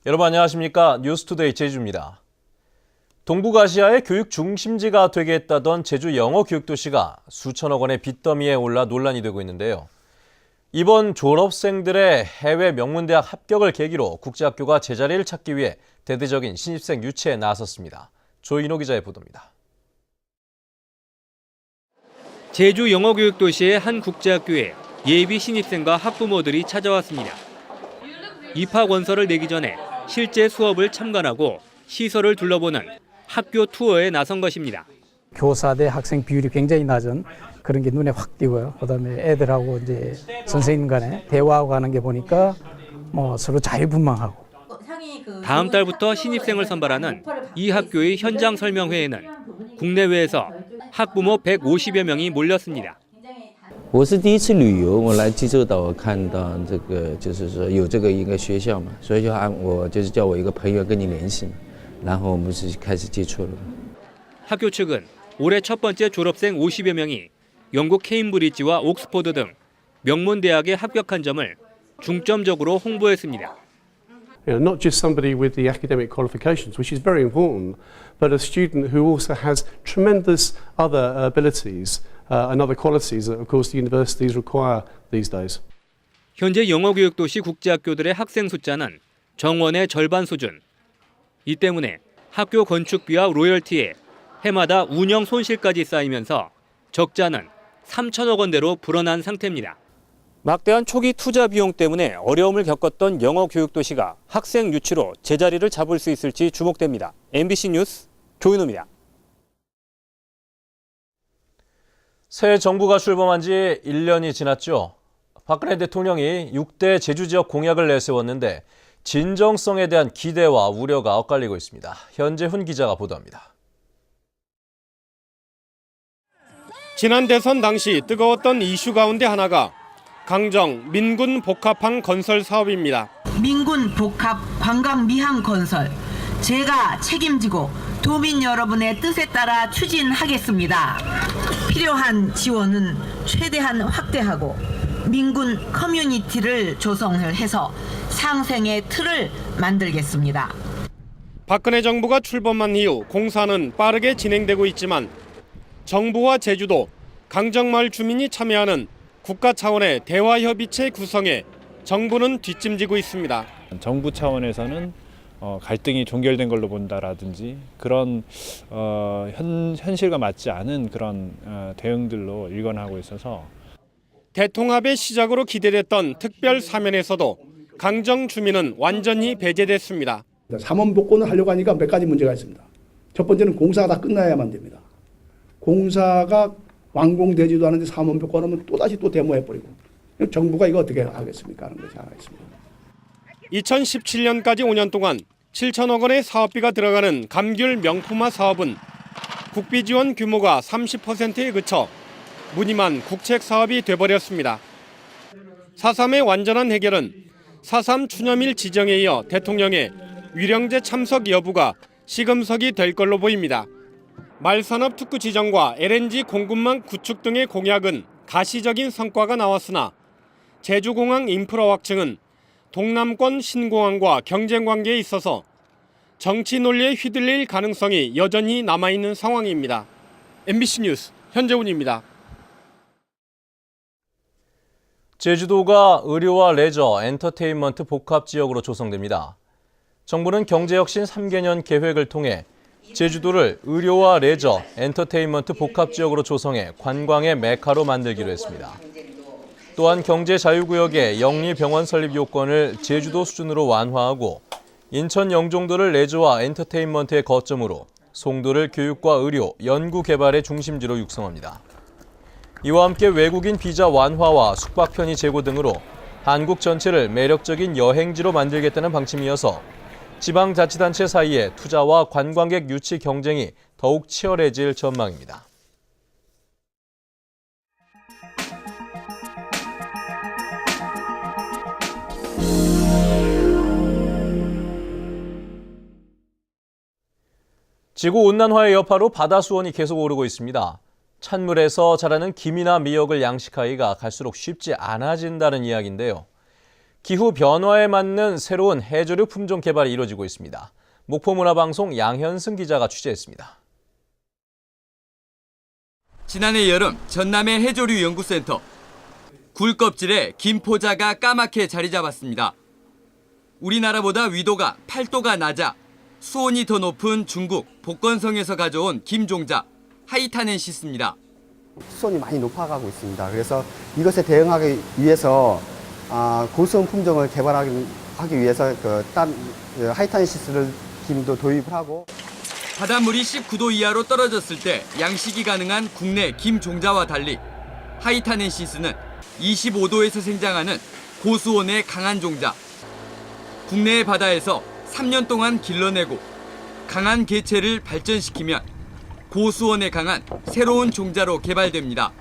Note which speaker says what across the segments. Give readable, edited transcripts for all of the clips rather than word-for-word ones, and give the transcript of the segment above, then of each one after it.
Speaker 1: 여러분 안녕하십니까? 뉴스투데이 제주입니다. 동북아시아의 교육 중심지가 되겠다던 제주 영어 교육도시가 수천억 원의 빚더미에 올라 논란이 되고 있는데요. 이번 졸업생들의 해외 명문대학 합격을 계기로 국제학교가 제자리를 찾기 위해 대대적인 신입생 유치에 나섰습니다. 조인호 기자의 보도입니다.
Speaker 2: 제주 영어교육도시의 한 국제학교에 예비 신입생과 학부모들이 찾아왔습니다. 입학 원서를 내기 전에 실제 수업을 참관하고 시설을 둘러보는 학교 투어에 나선 것입니다.
Speaker 3: 교사 대 학생 비율이 굉장히 낮은 그런 게 눈에 확 띄고요. 그다음에 애들하고 이제 선생님 간에 대화하고 가는 게 보니까 서로 자유분방하고.
Speaker 2: 다음 달부터 신입생을 선발하는 이 학교의 현장 설명회에는 국내외에서 학부모 150여 명이 몰렸습니다.
Speaker 4: 我是第一次旅游，我来济州岛，我看到这个就是说有这个一个学校嘛，所以就我就是叫我一个朋友跟你联系嘛，然后我们是开始接触了。
Speaker 2: 학교 측은 올해 첫 번째 졸업생 50여 명이 영국 케임브리지와 옥스퍼드 등 명문 대학에 합격한 점을 중점적으로 홍보했습니다.
Speaker 5: Not just somebody with the academic qualifications, which is very important, but a student who also has tremendous other abilities and other qualities that, of course, the universities require these days.
Speaker 2: 현재 영어교육도시 국제학교들의 학생 숫자는 정원의 절반 수준. 이 때문에 학교 건축비와 로열티에 해마다 운영 손실까지 쌓이면서 적자는 3천억 원대로 불어난 상태입니다. 막대한 초기 투자 비용 때문에 어려움을 겪었던 영어교육도시가 학생 유치로 제자리를 잡을 수 있을지 주목됩니다. MBC 뉴스 조인호입니다.
Speaker 1: 새 정부가 출범한 지 1년이 지났죠. 박근혜 대통령이 6대 제주 지역 공약을 내세웠는데 진정성에 대한 기대와 우려가 엇갈리고 있습니다. 현재훈 기자가 보도합니다.
Speaker 6: 지난 대선 당시 뜨거웠던 이슈 가운데 하나가 강정 민군 복합항 건설 사업입니다.
Speaker 7: 민군 복합 관광 미항 건설 제가 책임지고 도민 여러분의 뜻에 따라 추진하겠습니다. 필요한 지원은 최대한 확대하고 민군 커뮤니티를 조성을 해서 상생의 틀을 만들겠습니다.
Speaker 6: 박근혜 정부가 출범한 이후 공사는 빠르게 진행되고 있지만 정부와 제주도, 강정마을 주민이 참여하는 국가 차원의 대화협의체 구성에 정부는 뒷짐지고 있습니다.
Speaker 8: 정부 차원에서는 갈등이 종결된 걸로 본다라든지 그런 현실과 맞지 않은 그런 대응들로 일관하고 있어서
Speaker 6: 대통합의 시작으로 기대됐던 특별 사면에서도 강정 주민은 완전히 배제됐습니다.
Speaker 9: 삼원복권을 하려고 하니까 몇 가지 문제가 있습니다. 첫 번째는 공사가 다 끝나야만 됩니다. 공사가 완공되지도 않은데 삼원복권하면 또다시 데모해버리고 정부가 이거 어떻게 하겠습니까 하는 것이 하나 있습니다.
Speaker 6: 2017년까지 5년 동안 7천억 원의 사업비가 들어가는 감귤 명품화 사업은 국비 지원 규모가 30%에 그쳐 무늬만 국책 사업이 돼버렸습니다. 4.3의 완전한 해결은 4.3 추념일 지정에 이어 대통령의 위령제 참석 여부가 시금석이 될 걸로 보입니다. 말산업 특구 지정과 LNG 공급망 구축 등의 공약은 가시적인 성과가 나왔으나 제주공항 인프라 확충은 동남권 신공항과 경쟁 관계에 있어서 정치 논리에 휘둘릴 가능성이 여전히 남아있는 상황입니다. MBC 뉴스 현재훈입니다.
Speaker 1: 제주도가 의료와 레저, 엔터테인먼트 복합지역으로 조성됩니다. 정부는 경제혁신 3개년 계획을 통해 제주도를 의료와 레저, 엔터테인먼트 복합지역으로 조성해 관광의 메카로 만들기로 했습니다. 또한 경제자유구역의 영리병원 설립 요건을 제주도 수준으로 완화하고 인천 영종도를 레저와 엔터테인먼트의 거점으로 송도를 교육과 의료, 연구개발의 중심지로 육성합니다. 이와 함께 외국인 비자 완화와 숙박 편의 제고 등으로 한국 전체를 매력적인 여행지로 만들겠다는 방침이어서 지방자치단체 사이에 투자와 관광객 유치 경쟁이 더욱 치열해질 전망입니다. 지구온난화의 여파로 바다 수온이 계속 오르고 있습니다. 찬물에서 자라는 김이나 미역을 양식하기가 갈수록 쉽지 않아진다는 이야기인데요. 기후 변화에 맞는 새로운 해조류 품종 개발이 이루어지고 있습니다. 목포문화방송 양현승 기자가 취재했습니다.
Speaker 10: 지난해 여름 전남의 해조류 연구센터. 굴 껍질에 김포자가 까맣게 자리 잡았습니다. 우리나라보다 위도가 8도가 낮아 수온이 더 높은 중국 복건성에서 가져온 김종자 하이타넨시스입니다.
Speaker 11: 수온이 많이 높아가고 있습니다. 그래서 이것에 대응하기 위해서 고수온 품종을 개발하기 위해서 하이타넨시스를 김도 도입을 하고,
Speaker 10: 바닷물이 19도 이하로 떨어졌을 때 양식이 가능한 국내 김종자와 달리 하이타넨시스는 25도에서 생장하는 고수온의 강한 종자. 국내의 바다에서 3년 동안 길러내고 강한 개체를 발전시키면 고수온에 강한 새로운 종자로 개발됩니다.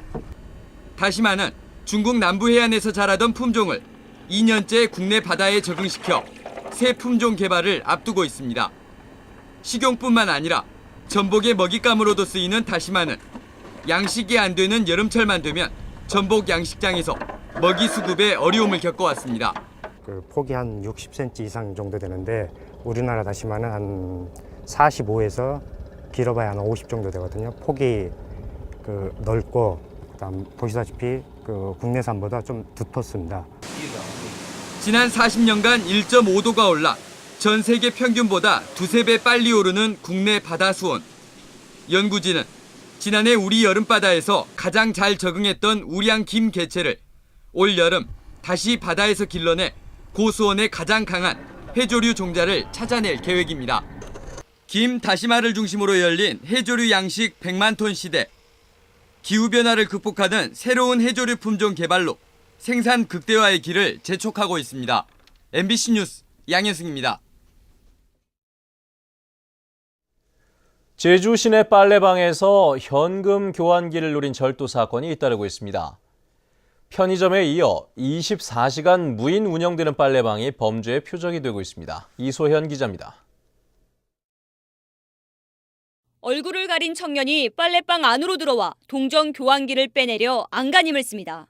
Speaker 10: 다시마는 중국 남부 해안에서 자라던 품종을 2년째 국내 바다에 적응시켜 새 품종 개발을 앞두고 있습니다. 식용뿐만 아니라 전복의 먹잇감으로도 쓰이는 다시마는 양식이 안 되는 여름철만 되면 전복 양식장에서 먹이 수급에 어려움을 겪어왔습니다.
Speaker 12: 폭이 한 60cm 이상 정도 되는데 우리나라 다시마는 한 45에서 길어봐야 한 50 정도 되거든요. 폭이 넓고, 그다음 보시다시피 국내산보다 좀 두텁습니다.
Speaker 10: 지난 40년간 1.5도가 올라 전 세계 평균보다 두세 배 빨리 오르는 국내 바다 수온. 연구진은 지난해 우리 여름바다에서 가장 잘 적응했던 우량 김 개체를 올 여름 다시 바다에서 길러내 고수온에 가장 강한 해조류 종자를 찾아낼 계획입니다. 김, 다시마를 중심으로 열린 해조류 양식 100만 톤 시대. 기후변화를 극복하는 새로운 해조류 품종 개발로 생산 극대화의 길을 재촉하고 있습니다. MBC 뉴스 양현승입니다.
Speaker 1: 제주 시내 빨래방에서 현금 교환기를 노린 절도 사건이 잇따르고 있습니다. 편의점에 이어 24시간 무인 운영되는 빨래방이 범죄의 표적이 되고 있습니다. 이소현 기자입니다.
Speaker 13: 얼굴을 가린 청년이 빨래방 안으로 들어와 동전 교환기를 빼내려 안간힘을 씁니다.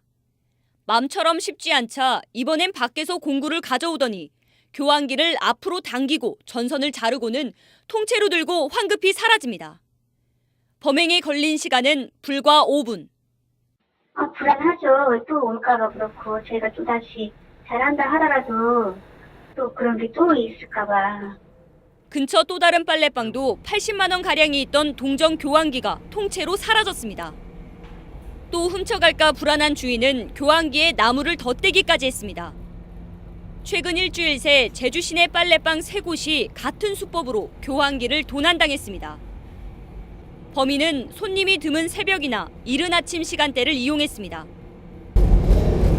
Speaker 13: 맘처럼 쉽지 않자 이번엔 밖에서 공구를 가져오더니 교환기를 앞으로 당기고 전선을 자르고는 통째로 들고 황급히 사라집니다. 범행에 걸린 시간은 불과 5분.
Speaker 14: 불안하죠. 또 올까봐 그렇고, 저희가 또다시 잘한다 하더라도 또 그런 게 또 있을까봐.
Speaker 13: 근처 또 다른 빨래방도 80만 원 가량이 있던 동전 교환기가 통째로 사라졌습니다. 또 훔쳐갈까 불안한 주인은 교환기에 나무를 덧대기까지 했습니다. 최근 일주일 새 제주 시내 빨래방 3곳이 같은 수법으로 교환기를 도난당했습니다. 범인은 손님이 드문 새벽이나 이른 아침 시간대를 이용했습니다.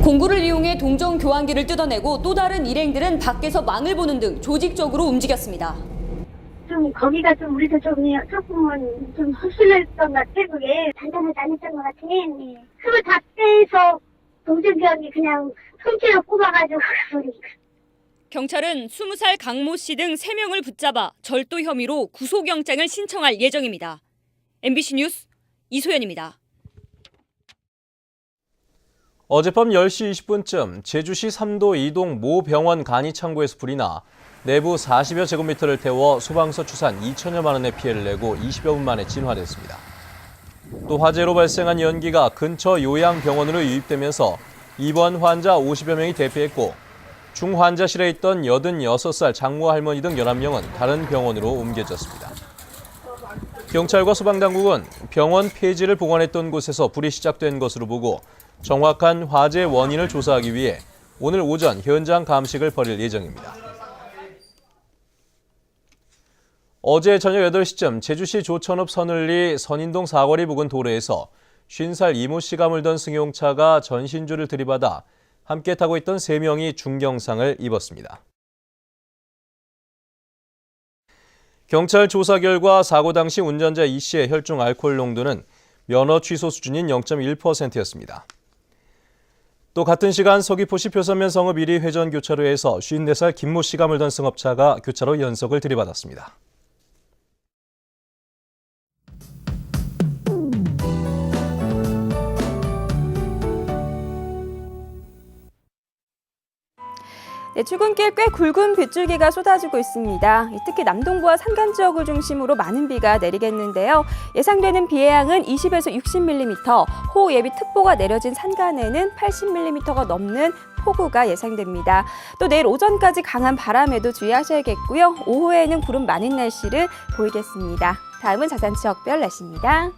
Speaker 13: 공구를 이용해 동전 교환기를 뜯어내고 또 다른 일행들은 밖에서 망을 보는 등 조직적으로 움직였습니다.
Speaker 14: 좀 거기가 좀 우리도 조금은 좀 허술했던 것 같아. 그게 단단하지 않았던 것 같아. 네. 그걸 다 빼서 동전교환기 그냥 통째로 뽑아가지고 그러니까.
Speaker 13: 경찰은 20살 강모 씨 등 3명을 붙잡아 절도 혐의로 구속영장을 신청할 예정입니다. MBC 뉴스 이소연입니다.
Speaker 1: 어젯밤 10시 20분쯤 제주시 삼도 이동 모 병원 간이 창고에서 불이 나 내부 40여 제곱미터를 태워 소방서 추산 2천여만 원의 피해를 내고 20여 분 만에 진화됐습니다. 또 화재로 발생한 연기가 근처 요양병원으로 유입되면서 입원 환자 50여 명이 대피했고 중환자실에 있던 86살 장모 할머니 등 11명은 다른 병원으로 옮겨졌습니다. 경찰과 소방당국은 병원 폐지를 보관했던 곳에서 불이 시작된 것으로 보고 정확한 화재 원인을 조사하기 위해 오늘 오전 현장 감식을 벌일 예정입니다. 어제 저녁 8시쯤 제주시 조천읍 서늘리 선인동 사거리 부근 도로에서 50살 이모 씨가 몰던 승용차가 전신주를 들이받아 함께 타고 있던 3명이 중경상을 입었습니다. 경찰 조사 결과 사고 당시 운전자 이 씨의 혈중 알코올 농도는 면허 취소 수준인 0.1%였습니다. 또 같은 시간 서귀포시 표선면 성읍 1위 회전 교차로에서 54살 김모 씨가 몰던 승합차가 교차로 연석을 들이받았습니다.
Speaker 15: 네, 출근길 꽤 굵은 빗줄기가 쏟아지고 있습니다. 특히 남동부와 산간 지역을 중심으로 많은 비가 내리겠는데요. 예상되는 비의 양은 20에서 60mm, 호우 예비 특보가 내려진 산간에는 80mm가 넘는 폭우가 예상됩니다. 또 내일 오전까지 강한 바람에도 주의하셔야겠고요. 오후에는 구름 많은 날씨를 보이겠습니다. 다음은 자산 지역별 날씨입니다.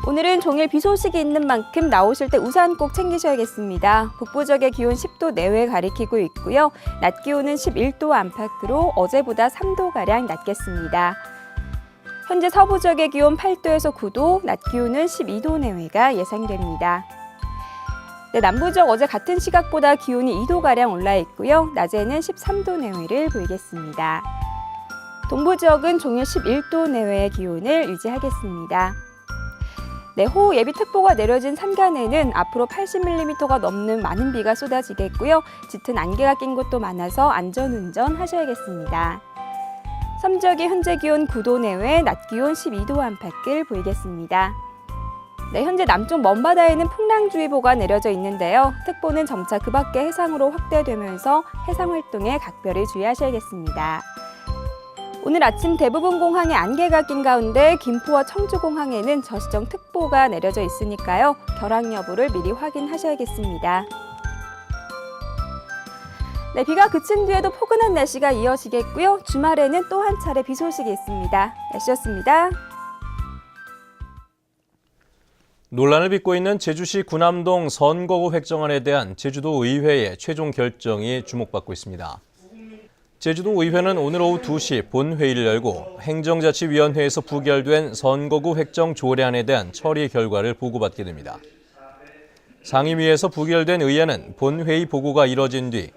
Speaker 15: 오늘은 종일 비 소식이 있는 만큼 나오실 때 우산 꼭 챙기셔야겠습니다. 북부 지역의 기온 10도 내외 가리키고 있고요. 낮 기온은 11도 안팎으로 어제보다 3도가량 낮겠습니다. 현재 서부 지역의 기온 8도에서 9도, 낮 기온은 12도 내외가 예상됩니다. 네, 남부 지역 어제 같은 시각보다 기온이 2도가량 올라 있고요. 낮에는 13도 내외를 보이겠습니다. 동부 지역은 종일 11도 내외의 기온을 유지하겠습니다. 네, 호우 예비특보가 내려진 산간에는 앞으로 80mm가 넘는 많은 비가 쏟아지겠고요. 짙은 안개가 낀 곳도 많아서 안전운전 하셔야겠습니다. 섬 지역의 현재 기온 9도 내외, 낮 기온 12도 안팎을 보이겠습니다. 네, 현재 남쪽 먼바다에는 풍랑주의보가 내려져 있는데요. 특보는 점차 그 밖의 해상으로 확대되면서 해상활동에 각별히 주의하셔야겠습니다. 오늘 아침 대부분 공항에 안개가 낀 가운데 김포와 청주공항에는 저시정 특보가 내려져 있으니까요. 결항 여부를 미리 확인하셔야겠습니다. 네, 비가 그친 뒤에도 포근한 날씨가 이어지겠고요. 주말에는 또 한 차례 비 소식이 있습니다. 날씨였습니다.
Speaker 1: 논란을 빚고 있는 제주시 구남동 선거구 획정안에 대한 제주도 의회의 최종 결정이 주목받고 있습니다. 제주도 의회는 오늘 오후 2시 본회의를 열고 행정자치위원회에서 부결된 선거구 획정 조례안에 대한 처리 결과를 보고받게 됩니다. 상임위에서 부결된 의안은 본회의 보고가 이뤄진 뒤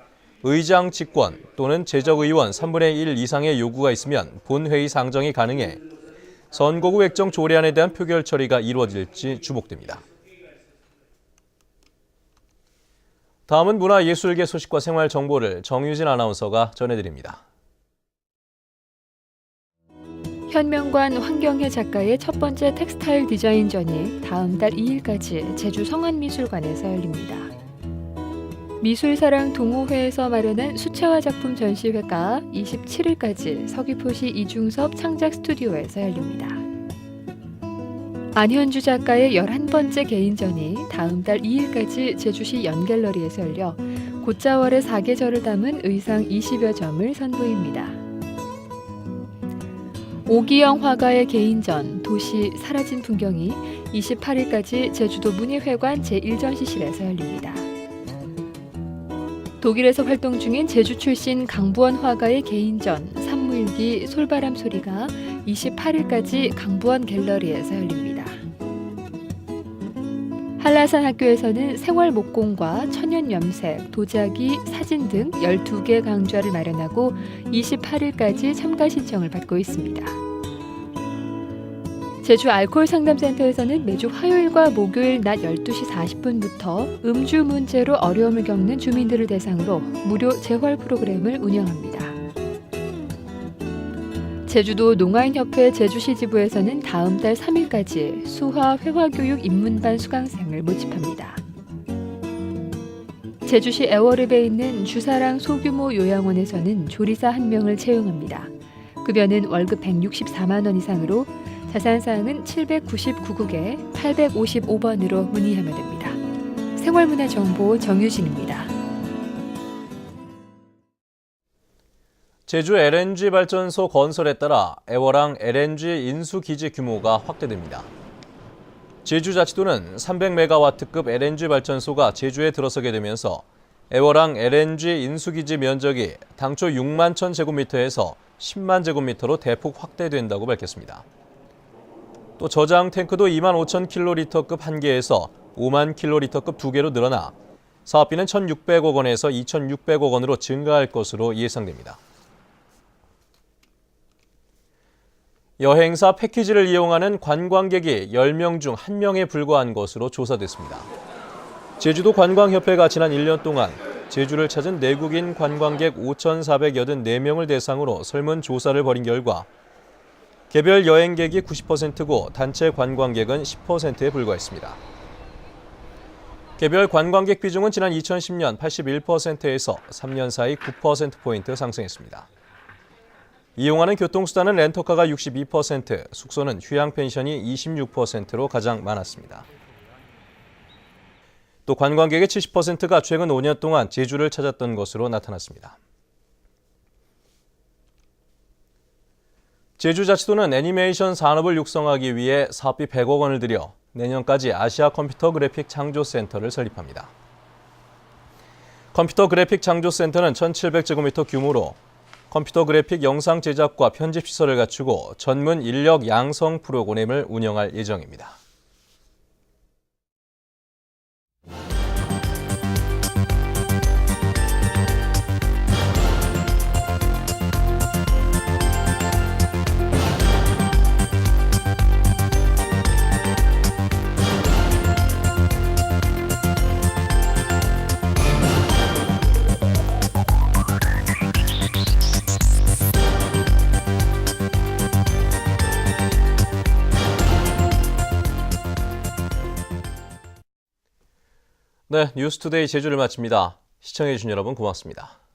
Speaker 1: 의장 직권 또는 재적의원 3분의 1 이상의 요구가 있으면 본회의 상정이 가능해 선거구 획정 조례안에 대한 표결 처리가 이루어질지 주목됩니다. 다음은 문화예술계 소식과 생활 정보를 정유진 아나운서가 전해드립니다.
Speaker 16: 현명관 황경혜 작가의 첫 번째 텍스타일 디자인전이 다음 달 2일까지 제주 성안미술관에서 열립니다. 미술사랑 동호회에서 마련한 수채화 작품 전시회가 27일까지 서귀포시 이중섭 창작 스튜디오에서 열립니다. 안현주 작가의 11번째 개인전이 다음 달 2일까지 제주시 연갤러리에서 열려 곶자월의 사계절을 담은 의상 20여 점을 선보입니다. 오기영 화가의 개인전 도시 사라진 풍경이 28일까지 제주도 문예회관 제1전시실에서 열립니다. 독일에서 활동 중인 제주 출신 강부원 화가의 개인전 산무일기 솔바람 소리가 28일까지 강부원 갤러리에서 열립니다. 한라산 학교에서는 생활 목공과 천연 염색, 도자기, 사진 등 12개 강좌를 마련하고 28일까지 참가 신청을 받고 있습니다. 제주 알코올 상담센터에서는 매주 화요일과 목요일 낮 12시 40분부터 음주 문제로 어려움을 겪는 주민들을 대상으로 무료 재활 프로그램을 운영합니다. 제주도 농아인협회 제주시 지부에서는 다음 달 3일까지 수화 회화교육 입문반 수강생을 모집합니다. 제주시 애월읍에 있는 주사랑 소규모 요양원에서는 조리사 1명을 채용합니다. 급여는 월급 164만 원 이상으로 자세한 사항은 799국에 855번으로 문의하면 됩니다. 생활문화정보 정유진입니다.
Speaker 1: 제주 LNG 발전소 건설에 따라 애월항 LNG 인수기지 규모가 확대됩니다. 제주자치도는 300메가와트급 LNG 발전소가 제주에 들어서게 되면서 애월항 LNG 인수기지 면적이 당초 6만 1,000제곱미터에서 10만 제곱미터로 대폭 확대된다고 밝혔습니다. 또 저장 탱크도 2만 5천 킬로리터급 1개에서 5만 킬로리터급 2개로 늘어나 사업비는 1,600억 원에서 2,600억 원으로 증가할 것으로 예상됩니다. 여행사 패키지를 이용하는 관광객이 10명 중 1명에 불과한 것으로 조사됐습니다. 제주도 관광협회가 지난 1년 동안 제주를 찾은 내국인 관광객 5,484명을 대상으로 설문조사를 벌인 결과 개별 여행객이 90%고 단체 관광객은 10%에 불과했습니다. 개별 관광객 비중은 지난 2010년 81%에서 3년 사이 9%포인트 상승했습니다. 이용하는 교통수단은 렌터카가 62%, 숙소는 휴양 펜션이 26%로 가장 많았습니다. 또 관광객의 70%가 최근 5년 동안 제주를 찾았던 것으로 나타났습니다. 제주자치도는 애니메이션 산업을 육성하기 위해 사업비 100억 원을 들여 내년까지 아시아 컴퓨터 그래픽 창조센터를 설립합니다. 컴퓨터 그래픽 창조센터는 1,700제곱미터 규모로 컴퓨터 그래픽 영상 제작과 편집 시설을 갖추고 전문 인력 양성 프로그램을 운영할 예정입니다. 네, 뉴스투데이 제주를 마칩니다. 시청해주신 여러분 고맙습니다.